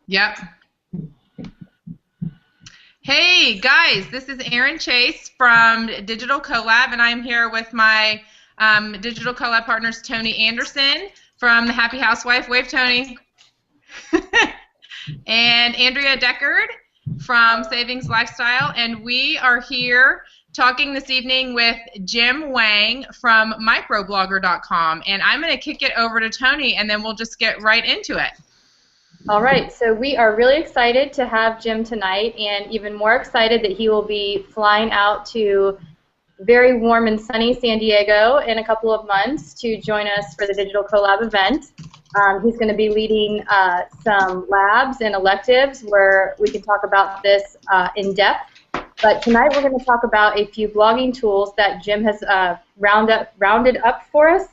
Yep. Hey guys, this is Erin Chase from Digital CoLab, and I'm here with my Digital CoLab partners, Tony Anderson from the Happy Housewife, wave Tony, and Andrea Deckard from Savings Lifestyle, and we are here talking this evening with Jim Wang from microblogger.com, and I'm going to kick it over to Tony, and then we'll just get right into it. All right, so we are really excited to have Jim tonight, and even more excited that he will be flying out to very warm and sunny San Diego in a couple of months to join us for the Digital CoLab event. He's going to be leading some labs and electives where we can talk about this in depth. But tonight we're going to talk about a few blogging tools that Jim has rounded up for us,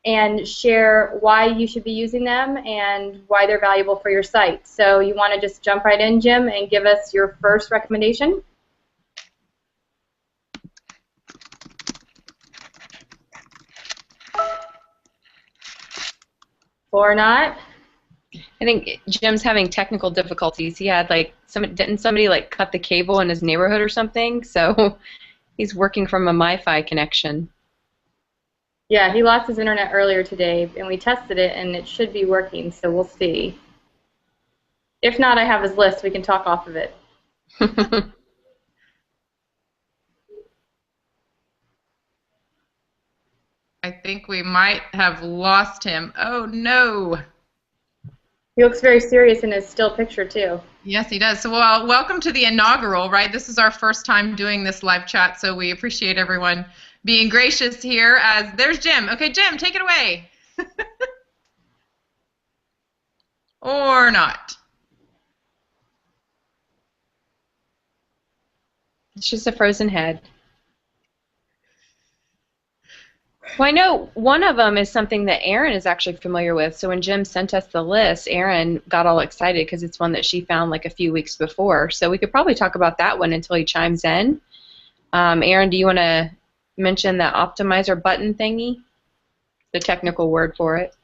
and share why you should be using them and why they're valuable for your site. So you want to just jump right in, Jim, and give us your first recommendation? Or not? I think Jim's having technical difficulties. He had didn't somebody cut the cable in his neighborhood or something? So he's working from a MiFi connection. Yeah, he lost his internet earlier today, and we tested it, and it should be working, so we'll see. If not, I have his list. We can talk off of it. I think we might have lost him. Oh, no. He looks very serious in his still picture, too. Yes, he does. So, well, welcome to the inaugural, right? This is our first time doing this live chat, so we appreciate everyone being gracious here. As there's Jim. Okay, Jim, take it away. Or not. It's just a frozen head. Well, I know one of them is something that Erin is actually familiar with. So when Jim sent us the list, Erin got all excited because it's one that she found like a few weeks before. So we could probably talk about that one until he chimes in. Erin, do you want to mention the optimizer button thingy? The technical word for it.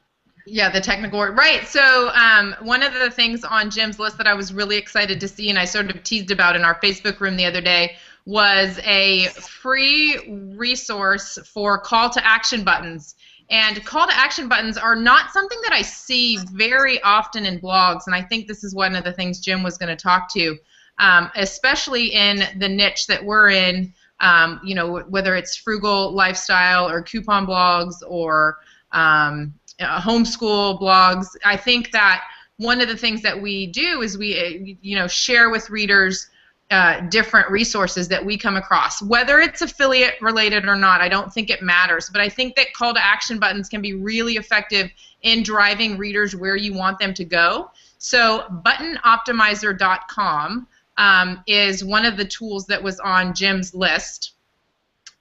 Yeah, the technical word. Right. So one of the things on Jim's list that I was really excited to see, and I sort of teased about in our Facebook room the other day, was a free resource for call to action buttons. And call to action buttons are not something that I see very often in blogs, and I think this is one of the things Jim was going to talk to, especially in the niche that we're in, you know, whether it's frugal lifestyle or coupon blogs or homeschool blogs. I think that one of the things that we do is we, you know, share with readers different resources that we come across. Whether it's affiliate related or not, I don't think it matters, but I think that call to action buttons can be really effective in driving readers where you want them to go. So buttonoptimizer.com is one of the tools that was on Jim's list.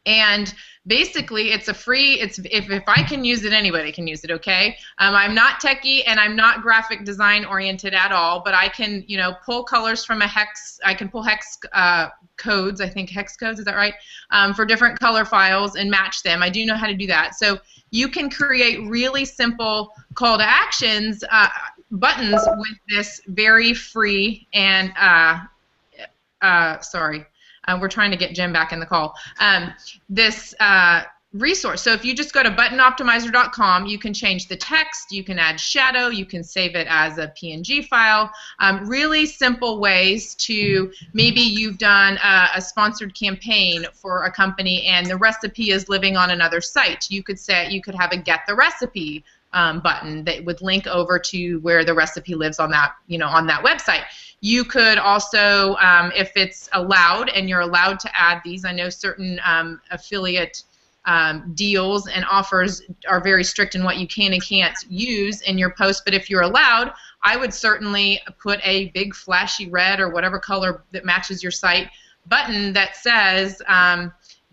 And basically, it's a free, if I can use it, anybody can use it, okay? I'm not techie and I'm not graphic design oriented at all, but I can, you know, pull colors from a hex, I can pull hex codes, I think hex codes, is that right? For different color files and match them. I do know how to do that. So you can create really simple call to actions buttons with this very free and, sorry. We're trying to get Jim back in the call. This resource. So if you just go to buttonoptimizer.com, you can change the text, you can add shadow, you can save it as a PNG file. Really simple ways to, maybe you've done a sponsored campaign for a company and the recipe is living on another site. You could say, you could have a get the recipe button that would link over to where the recipe lives on that, you know, on that website. You could also, if it's allowed and you're allowed to add these, I know certain affiliate deals and offers are very strict in what you can and can't use in your post, but if you're allowed, I would certainly put a big flashy red or whatever color that matches your site button that says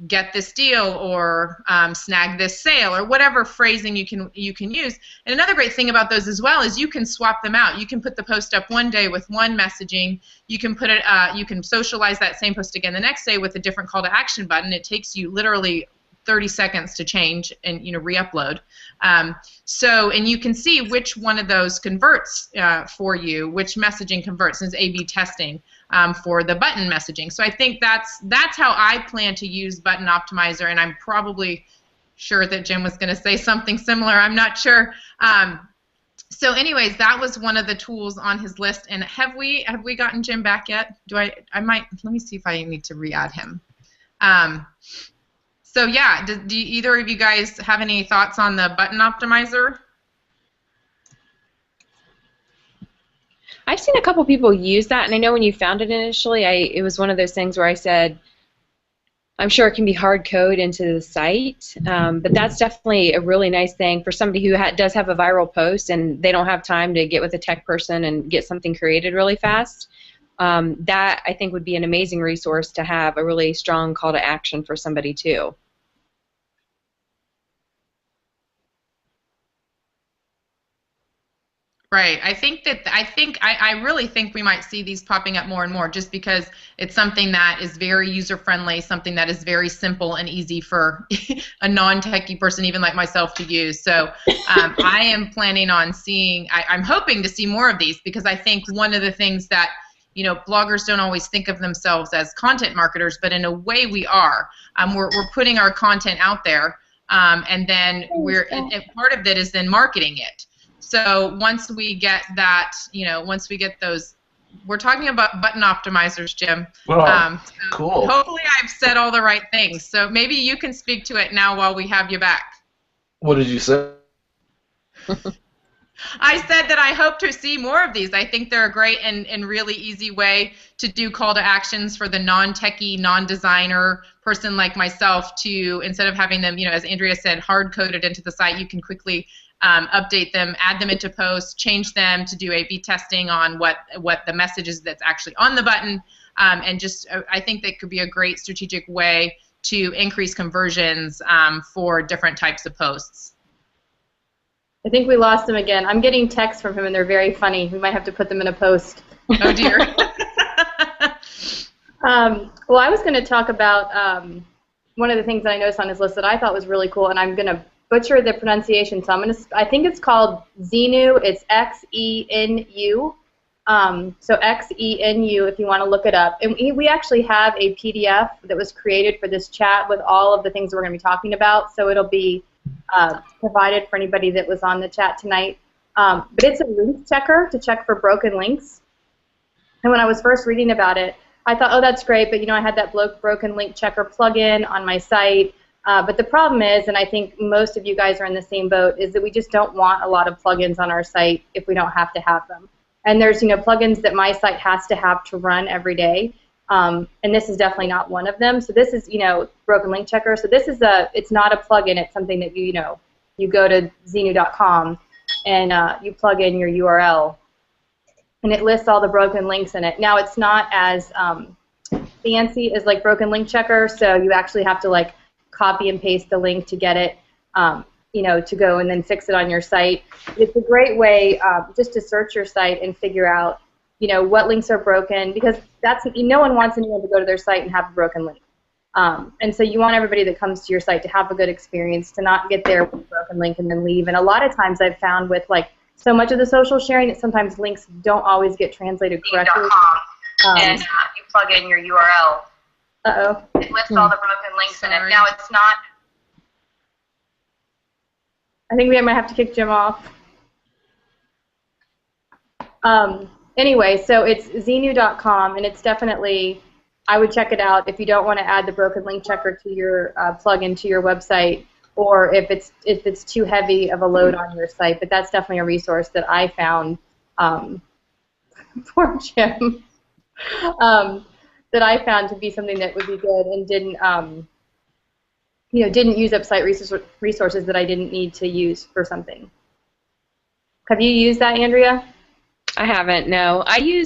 get this deal or snag this sale or whatever phrasing you can use. And another great thing about those as well is you can swap them out. You can put the post up one day with one messaging. You can put it. You can socialize that same post again the next day with a different call to action button. It takes you literally 30 seconds to change and re-upload. And you can see which one of those converts for you, which messaging converts. It's A/B testing for the button messaging. So I think that's how I plan to use Button Optimizer, and I'm probably sure that Jim was going to say something similar. I'm not sure. So anyways, that was one of the tools on his list. And have we gotten Jim back yet? Let me see if I need to re-add him. So yeah, do either of you guys have any thoughts on the Button Optimizer? I've seen a couple people use that, and I know when you found it initially, it was one of those things where I said, I'm sure it can be hard code into the site, but that's definitely a really nice thing for somebody who does have a viral post and they don't have time to get with a tech person and get something created really fast. That, I think, would be an amazing resource to have a really strong call to action for somebody too. Right. I really think we might see these popping up more and more, just because it's something that is very user-friendly, something that is very simple and easy for a non-techie person, even like myself, to use. So I am planning on I'm hoping to see more of these, because I think one of the things that bloggers don't always think of themselves as content marketers, but in a way we are. We're putting our content out there, and then and part of it is then marketing it. So once we get that, once we get those, we're talking about button optimizers, Jim. Wow, so cool. Hopefully I've said all the right things. So maybe you can speak to it now while we have you back. What did you say? I said that I hope to see more of these. I think they're a great and really easy way to do call to actions for the non-techie, non-designer person like myself to, instead of having them, as Andrea said, hard-coded into the site, you can quickly update them, add them into posts, change them to do A/B testing on what the message is that's actually on the button, and just I think that could be a great strategic way to increase conversions for different types of posts. I think we lost him again. I'm getting texts from him, and they're very funny. We might have to put them in a post. Oh, dear. Well, I was going to talk about one of the things that I noticed on his list that I thought was really cool, and I'm going to butcher the pronunciation, so I think it's called Xenu. It's Xenu. So Xenu if you want to look it up. And we actually have a PDF that was created for this chat with all of the things that we're going to be talking about, so it'll be provided for anybody that was on the chat tonight. But it's a link checker to check for broken links. And when I was first reading about it, I thought, oh, that's great, but I had that broken link checker plugin on my site. But the problem is, and I think most of you guys are in the same boat, is that we just don't want a lot of plugins on our site if we don't have to have them. And there's plugins that my site has to have to run every day, and this is definitely not one of them. So this is broken link checker. So this is it's not a plugin. It's something that you go to Xenu.com and you plug in your URL, and it lists all the broken links in it. Now it's not as fancy as like broken link checker, so you actually have to copy and paste the link to get it, to go and then fix it on your site. It's a great way just to search your site and figure out, what links are broken, because no one wants anyone to go to their site and have a broken link. And so you want everybody that comes to your site to have a good experience, to not get there with a broken link and then leave. And a lot of times I've found with so much of the social sharing that sometimes links don't always get translated correctly. And you plug in your URL. Uh-oh. It lists all the broken links in it. Now it's not. I think we might have to kick Jim off. Anyway, so it's Xenu.com, and it's definitely, I would check it out if you don't want to add the broken link checker to your plugin to your website, or if it's too heavy of a load on your site. But that's definitely a resource that I found for Jim. That I found to be something that would be good and didn't use up site resources that I didn't need to use for something. Have you used that, Andrea? I haven't, no. I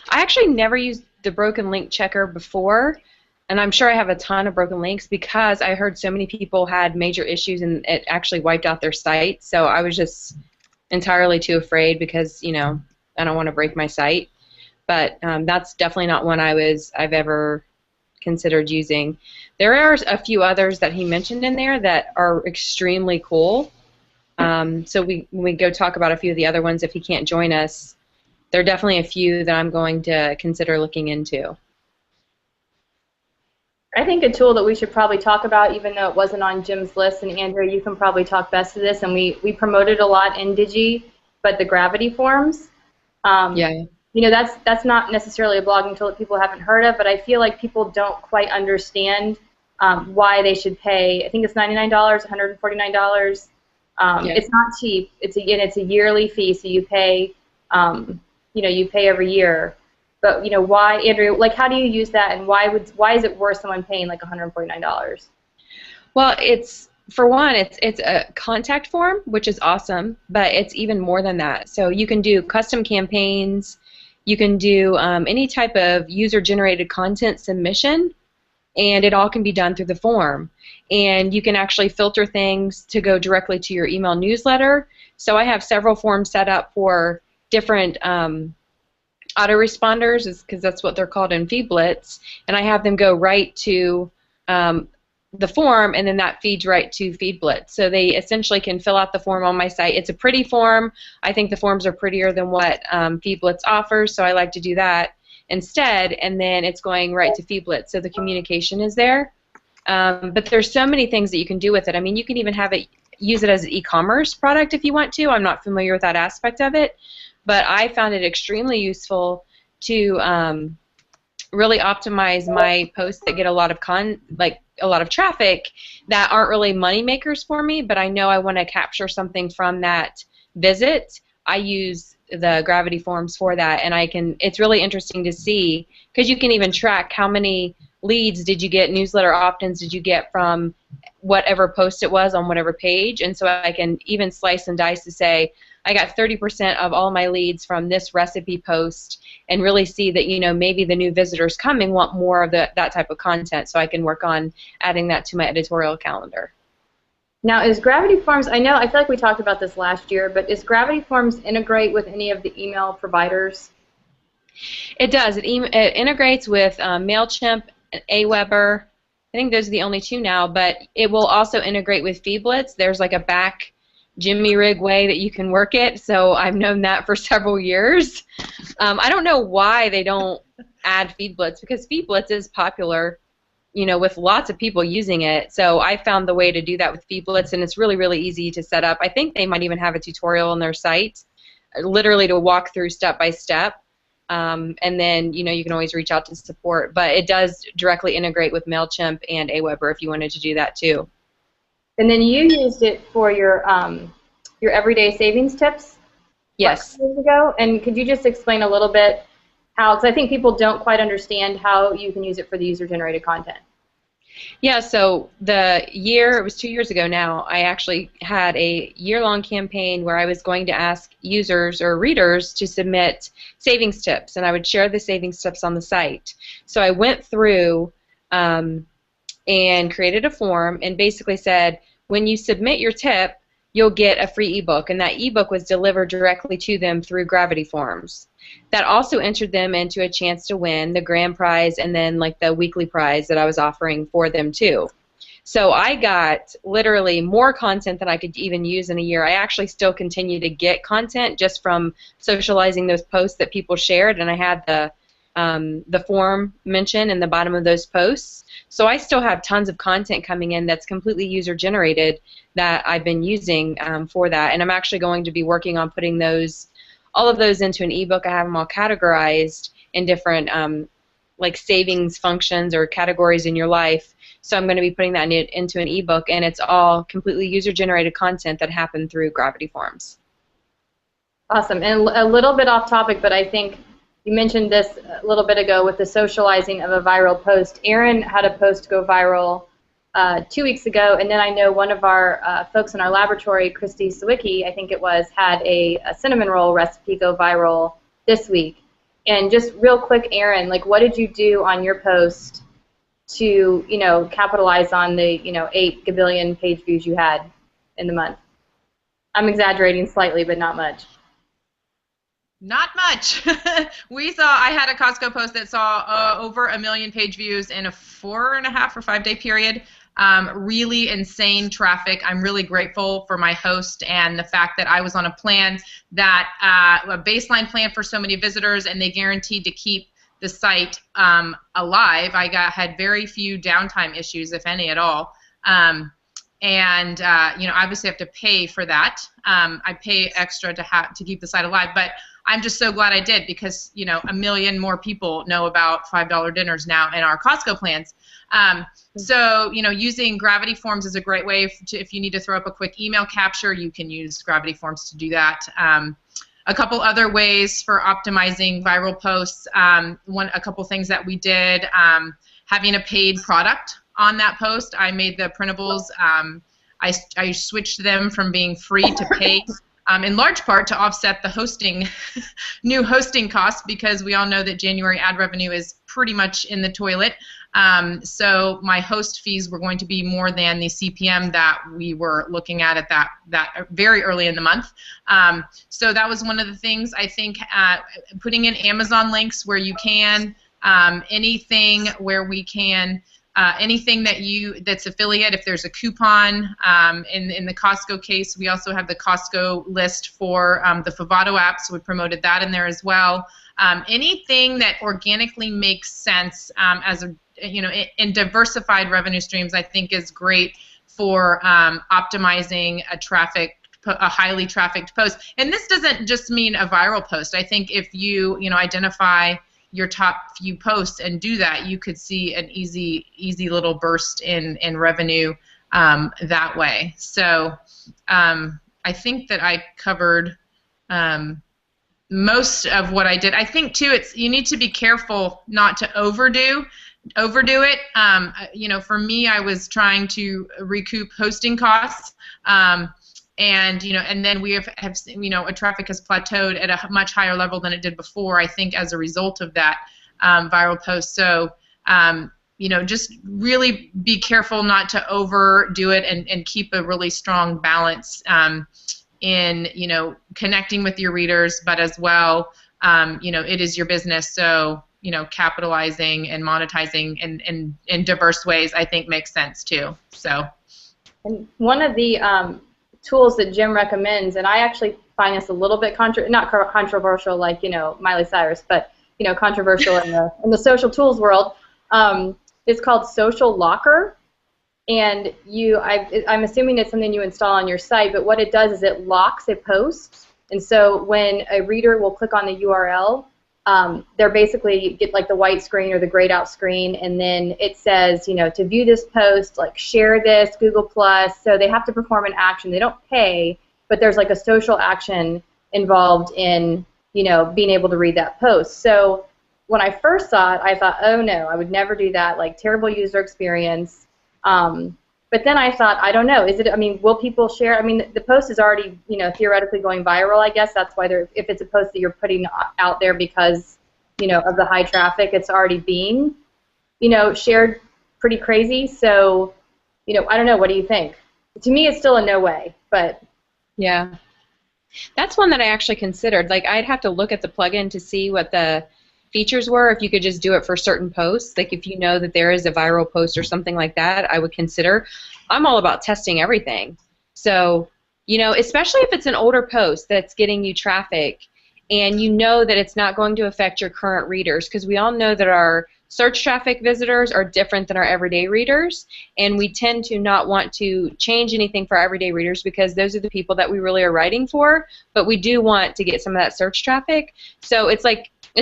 actually never used the broken link checker before, and I'm sure I have a ton of broken links because I heard so many people had major issues and it actually wiped out their site, so I was just entirely too afraid because, I don't want to break my site. But that's definitely not one I've ever considered using. There are a few others that he mentioned in there that are extremely cool. So when we go talk about a few of the other ones, if he can't join us, there are definitely a few that I'm going to consider looking into. I think a tool that we should probably talk about, even though it wasn't on Jim's list, and Andrea, you can probably talk best to this, and we promoted a lot in Digi, but the gravity forms. Yeah. You know, that's not necessarily a blogging tool that people haven't heard of, but I feel like people don't quite understand why they should pay. I think it's $99, $149. It's not cheap. It's a yearly fee, so you pay. You pay every year. But why, Andrew? Like, how do you use that, and why is it worth someone paying like $149? Well, for one, it's a contact form, which is awesome, but it's even more than that. So you can do custom campaigns, you can do any type of user-generated content submission, and it all can be done through the form. And you can actually filter things to go directly to your email newsletter. So I have several forms set up for different autoresponders, because that's what they're called in FeedBlitz, and I have them go right to the form, and then that feeds right to FeedBlitz. So they essentially can fill out the form on my site. It's a pretty form. I think the forms are prettier than what FeedBlitz offers, so I like to do that instead, and then it's going right to FeedBlitz, so the communication is there. But there's so many things that you can do with it. I mean, you can even use it as an e-commerce product if you want to. I'm not familiar with that aspect of it, but I found it extremely useful to really optimize my posts that get a lot of traffic that aren't really money makers for me, but I know I want to capture something from that visit. I use the gravity forms for that, and it's really interesting to see, because you can even track how many leads did you get, newsletter opt-ins did you get from whatever post it was on whatever page, and so I can even slice and dice to say, I got 30% of all my leads from this recipe post, and really see that maybe the new visitors coming want more of that type of content, so I can work on adding that to my editorial calendar. Now, is Gravity Forms, I feel like we talked about this last year, but is Gravity Forms integrate with any of the email providers? It does. It integrates with MailChimp, Aweber. I think those are the only two now, but it will also integrate with FeedBlitz. There's like a back Jimmy rig way that you can work it, so I've known that for several years. I don't know why they don't add FeedBlitz, because FeedBlitz is popular, with lots of people using it. So I found the way to do that with FeedBlitz, and it's really, really easy to set up. I think they might even have a tutorial on their site, literally to walk through step by step. And then you can always reach out to support. But it does directly integrate with MailChimp and Aweber if you wanted to do that too. And then you used it for your everyday savings tips. Yes. Years ago. And could you just explain a little bit how? Because I think people don't quite understand how you can use it for the user-generated content. Yeah, so it was 2 years ago now, I actually had a year-long campaign where I was going to ask users or readers to submit savings tips, and I would share the savings tips on the site. So I went through and created a form and basically said, when you submit your tip, you'll get a free ebook, and that ebook was delivered directly to them through Gravity Forms. That also entered them into a chance to win the grand prize and then like the weekly prize that I was offering for them too. So I got literally more content than I could even use in a year. I actually still continue to get content just from socializing those posts that people shared, and I had the form mentioned in the bottom of those posts. So I still have tons of content coming in that's completely user-generated that I've been using for that, and I'm actually going to be working on putting all of those into an ebook. I have them all categorized in different like savings functions or categories in your life. So I'm going to be putting that into an ebook, and it's all completely user-generated content that happened through Gravity Forms. Awesome. And a little bit off topic, but I think you mentioned this a little bit ago with the socializing of a viral post. Aaron had a post go viral 2 weeks ago, and then I know one of our folks in our laboratory, Christy Sawicki, I think it was, had a cinnamon roll recipe go viral this week. And just real quick, Aaron, like, what did you do on your post to, capitalize on the, 8 gabillion page views you had in the month? I'm exaggerating slightly, but not much. Not much. I had a Costco post that saw over 1 million page views in a 4.5 or 5 day period. Really insane traffic. I'm really grateful for my host and the fact that I was on a plan that a baseline plan for so many visitors, and they guaranteed to keep the site alive. Had very few downtime issues, if any at all. Obviously have to pay for that. I pay extra to keep the site alive, but I'm just so glad I did, because 1 million more people know about $5 dinners now in our Costco plans. Using Gravity Forms is a great way if you need to throw up a quick email capture, you can use Gravity Forms to do that. A couple other ways for optimizing viral posts. A couple things that we did, having a paid product on that post. I made the printables. I switched them from being free to paid. In large part to offset the new hosting costs, because we all know that January ad revenue is pretty much in the toilet. So my host fees were going to be more than the CPM that we were looking at that very early in the month. So that was one of the things. I think putting in Amazon links where you can, anything where we can. Anything that's affiliate, if there's a coupon, in the Costco case, we also have the Costco list for the Favado app, so we promoted that in there as well. Anything that organically makes sense in diversified revenue streams, I think is great for optimizing a highly trafficked post. And this doesn't just mean a viral post. I think if you identify your top few posts and do that, you could see an easy little burst in revenue that way. So I think that I covered most of what I did. I think too, you need to be careful not to overdo it. For me, I was trying to recoup hosting costs. And then we have traffic has plateaued at a much higher level than it did before, I think, as a result of that viral post. So just really be careful not to overdo it, and keep a really strong balance in connecting with your readers, but as well it is your business, so capitalizing and monetizing in diverse ways, I think, makes sense too. So, and one of the tools that Jim recommends, and I actually find this a little bit not controversial like Miley Cyrus, but controversial in the social tools world. It's called Social Locker, and I'm assuming it's something you install on your site. But what it does is it locks a post, and so when a reader will click on the URL, they're basically get like the white screen or the grayed out screen, and then it says, to view this post, like share this, Google+. So they have to perform an action. They don't pay, but there's like a social action involved in, being able to read that post. So when I first saw it, I thought, oh no, I would never do that, like terrible user experience. But then I thought, I don't know, will people share? The post is already, theoretically going viral, I guess. That's why if it's a post that you're putting out there because, of the high traffic, it's already being, shared pretty crazy. So, I don't know, what do you think? To me, it's still a no way, but. Yeah. That's one that I actually considered. Like, I'd have to look at the plugin to see what the features were, if you could just do it for certain posts. Like if you know that there is a viral post or something like that, I would consider. I'm all about testing everything. So, especially if it's an older post that's getting you traffic and you know that it's not going to affect your current readers, because we all know that our search traffic visitors are different than our everyday readers, and we tend to not want to change anything for our everyday readers because those are the people that we really are writing for, but we do want to get some of that search traffic. So it's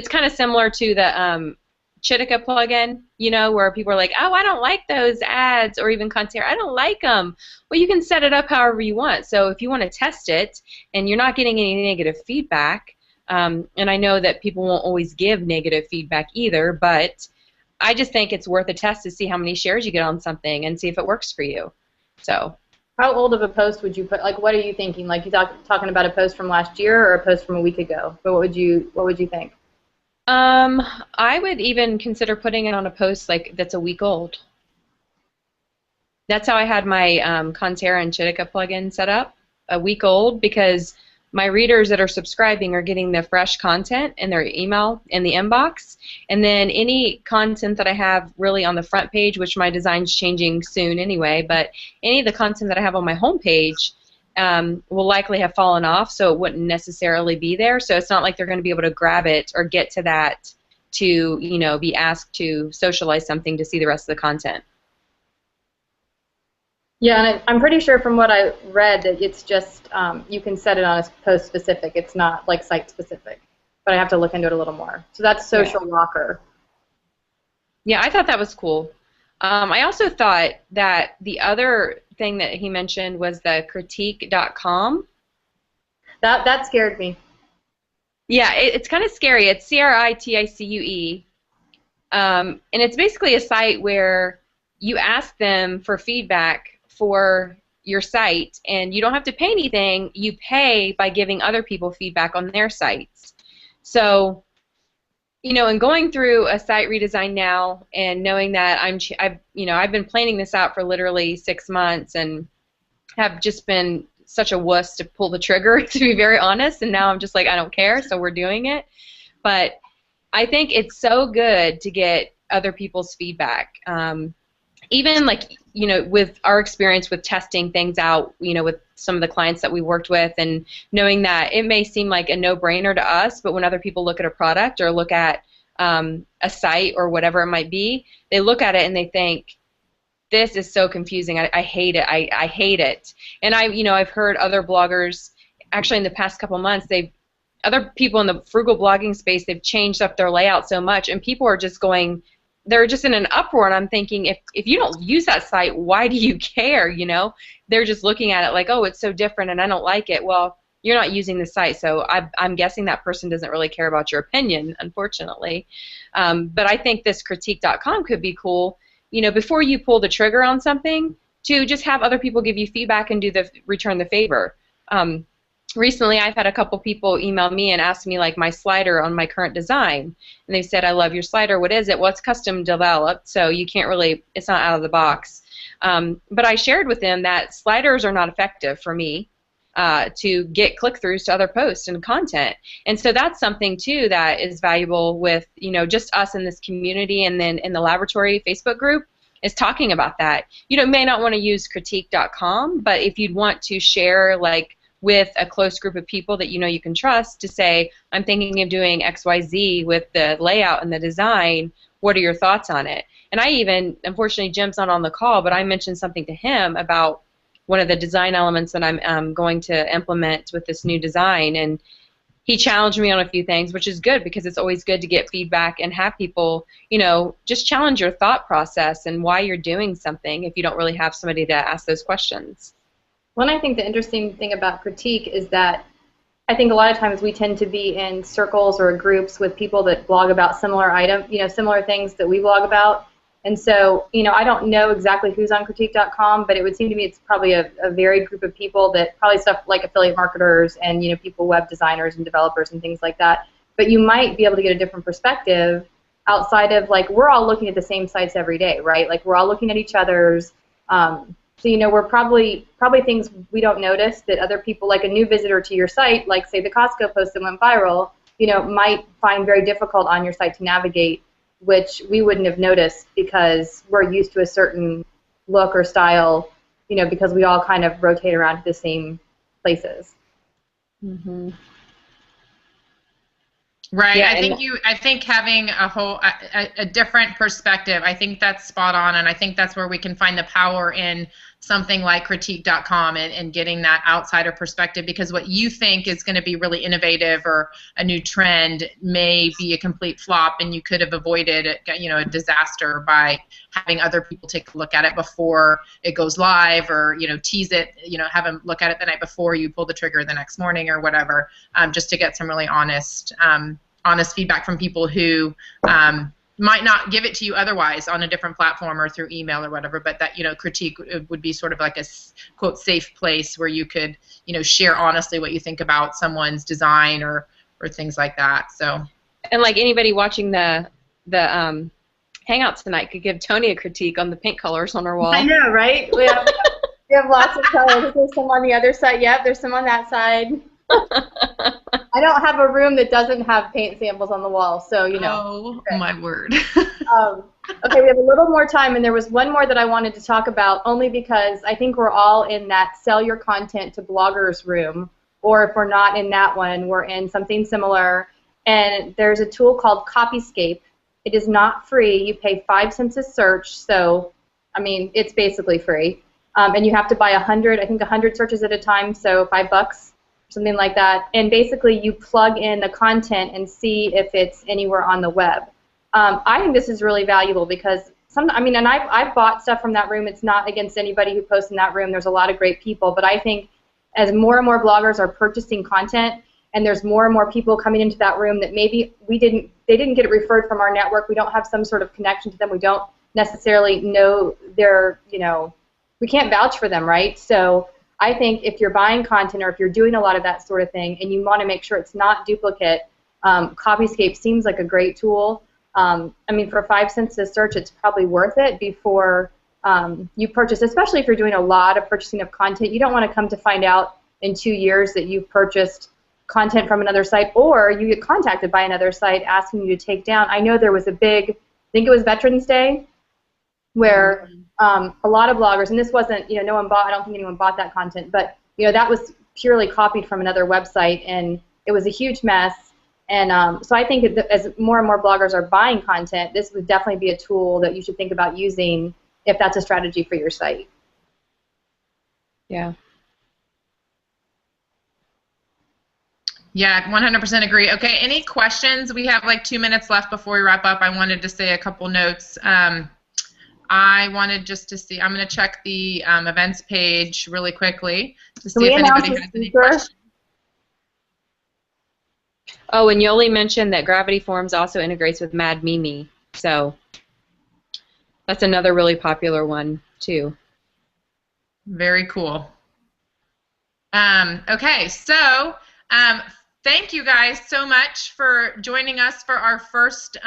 kind of similar to the Chitika plugin, where people are like, oh, I don't like those ads, or even content, I don't like them. Well, you can set it up however you want. So if you want to test it and you're not getting any negative feedback, and I know that people won't always give negative feedback either, but I just think it's worth a test to see how many shares you get on something and see if it works for you. So. How old of a post would you put? Like, what are you thinking? Like, you talking about a post from last year or a post from a week ago? But what would you think? I would even consider putting it on a post like that's a week old. That's how I had my Contera and Chitika plugin set up, a week old, because my readers that are subscribing are getting the fresh content in their email in the inbox, and then any content that I have really on the front page, which my design's changing soon anyway, but any of the content that I have on my home page will likely have fallen off, so it wouldn't necessarily be there. So it's not like they're going to be able to grab it or get to that to, you know, be asked to socialize something to see the rest of the content. Yeah, and I'm pretty sure from what I read that it's just you can set it on a post specific. It's not like site specific, but I have to look into it a little more. So that's Social Locker. Yeah, I thought that was cool. I also thought that the other thing that he mentioned was the critique.com. That scared me. Yeah, it's kind of scary. It's CRITICUE, and it's basically a site where you ask them for feedback for your site, and you don't have to pay anything. You pay by giving other people feedback on their sites. So, you know, and going through a site redesign now, and knowing that I've been planning this out for literally 6 months, and have just been such a wuss to pull the trigger, to be very honest. And now I'm just like, I don't care, so we're doing it. But I think it's so good to get other people's feedback. Even like, you know, with our experience with testing things out, you know, with some of the clients that we worked with, and knowing that it may seem like a no-brainer to us, but when other people look at a product or look at a site or whatever it might be, they look at it and they think, this is so confusing. I hate it. I hate it. And I've heard other bloggers, actually in the past couple months, other people in the frugal blogging space, they've changed up their layout so much, and people are just going, they're just in an uproar, and I'm thinking, if you don't use that site, why do you care, you know? They're just looking at it like, oh, it's so different and I don't like it. Well, you're not using the site, so I'm guessing that person doesn't really care about your opinion, unfortunately. But I think this critique.com could be cool, you know, before you pull the trigger on something, to just have other people give you feedback and return the favor. Recently, I've had a couple people email me and ask me, like, my slider on my current design. And they said, I love your slider. What is it? Well, it's custom developed, so you can't really, it's not out of the box. But I shared with them that sliders are not effective for me to get click-throughs to other posts and content. And so that's something, too, that is valuable with, you know, just us in this community, and then in the laboratory Facebook group, is talking about that. You may not want to use critique.com, but if you'd want to share, like, with a close group of people that you know you can trust, to say, I'm thinking of doing XYZ with the layout and the design, what are your thoughts on it? And I even, unfortunately Jim's not on the call, but I mentioned something to him about one of the design elements that I'm going to implement with this new design, and he challenged me on a few things, which is good, because it's always good to get feedback and have people, you know, just challenge your thought process and why you're doing something if you don't really have somebody to ask those questions. Well, I think the interesting thing about critique is that I think a lot of times we tend to be in circles or groups with people that blog about similar items, you know, similar things that we blog about. And so, you know, I don't know exactly who's on critique.com, but it would seem to me it's probably a varied group of people, that probably stuff like affiliate marketers and, you know, people, web designers and developers and things like that. But you might be able to get a different perspective outside of, like, we're all looking at the same sites every day, right? Like, we're all looking at each other's. So, you know, we're probably things we don't notice that other people, like a new visitor to your site, like, say, the Costco post that went viral, you know, might find very difficult on your site to navigate, which we wouldn't have noticed because we're used to a certain look or style, you know, because we all kind of rotate around to the same places. Mm-hmm. Right. Yeah, I think having a different perspective, I think that's spot on, and I think that's where we can find the power in something like critique.com and getting that outsider perspective, because what you think is going to be really innovative or a new trend may be a complete flop, and you could have avoided, you know, a disaster by having other people take a look at it before it goes live, or, you know, tease it, you know, have them look at it the night before you pull the trigger the next morning or whatever, just to get some really honest feedback from people who might not give it to you otherwise on a different platform or through email or whatever, but that, you know, critique would be sort of like a, quote, safe place where you could, you know, share honestly what you think about someone's design or things like that. So, and like anybody watching the Hangout tonight could give Tony a critique on the paint colors on our wall. I know, right? We have lots of colors. There's some on the other side. Yep, there's some on that side. I don't have a room that doesn't have paint samples on the wall, so you know. Oh my word. Okay, we have a little more time, and there was one more that I wanted to talk about, only because I think we're all in that sell your content to bloggers room, or if we're not in that one, we're in something similar. And there's a tool called Copyscape. It is not free. You pay 5 cents a search, so I mean it's basically free. And you have to buy 100, I think 100 searches at a time, so $5, something like that. And basically you plug in the content and see if it's anywhere on the web. I think this is really valuable because I've bought stuff from that room. It's not against anybody who posts in that room. There's a lot of great people, but I think as more and more bloggers are purchasing content, and there's more and more people coming into that room that maybe they didn't get it referred from our network. We don't have some sort of connection to them. We don't necessarily know we can't vouch for them, right? So I think if you're buying content or if you're doing a lot of that sort of thing and you want to make sure it's not duplicate, Copyscape seems like a great tool. For 5 cents a search, it's probably worth it before you purchase, especially if you're doing a lot of purchasing of content. You don't want to come to find out in 2 years that you've purchased content from another site, or you get contacted by another site asking you to take down. I know there was a big, I think it was Veterans Day, where a lot of bloggers, and this wasn't, I don't think anyone bought that content, but that was purely copied from another website, and it was a huge mess. And so I think as more and more bloggers are buying content, this would definitely be a tool that you should think about using if that's a strategy for your site. Yeah. Yeah, 100% agree. Okay, any questions? We have like 2 minutes left before we wrap up. I wanted to say a couple notes. I wanted just to see, I'm going to check the events page really quickly to see if anybody has any questions. Oh, and Yoli mentioned that Gravity Forms also integrates with Mad Mimi, so that's another really popular one too. Very cool. Okay, so thank you guys so much for joining us for our first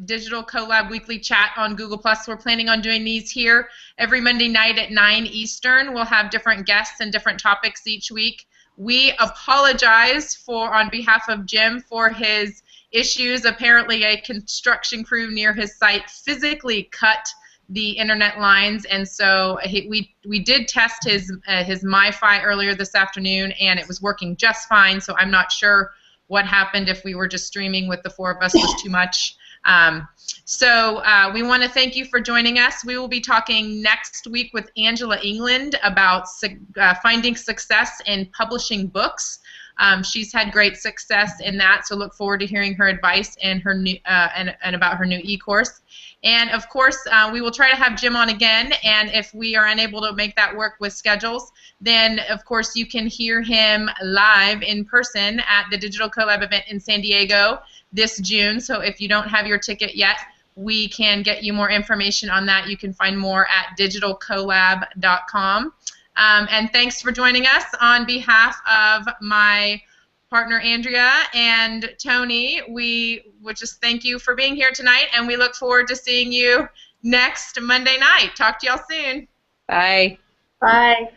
Digital CoLab Weekly Chat on Google+. We're planning on doing these here every Monday night at 9 Eastern. We'll have different guests and different topics each week. We apologize on behalf of Jim for his issues. Apparently a construction crew near his site physically cut the internet lines, and so we did test his MiFi earlier this afternoon, and it was working just fine. So I'm not sure what happened. If we were just streaming with the 4 of us was too much. We want to thank you for joining us. We will be talking next week with Angela England about finding success in publishing books. She's had great success in that, so look forward to hearing her advice and her new and about her new e-course. And of course, we will try to have Jim on again, and if we are unable to make that work with schedules, then of course you can hear him live in person at the Digital CoLab event in San Diego this June. So if you don't have your ticket yet, we can get you more information on that. You can find more at digitalcolab.com. And thanks for joining us. On behalf of my partner Andrea and Tony, we would just thank you for being here tonight, and we look forward to seeing you next Monday night. Talk to y'all soon. Bye. Bye.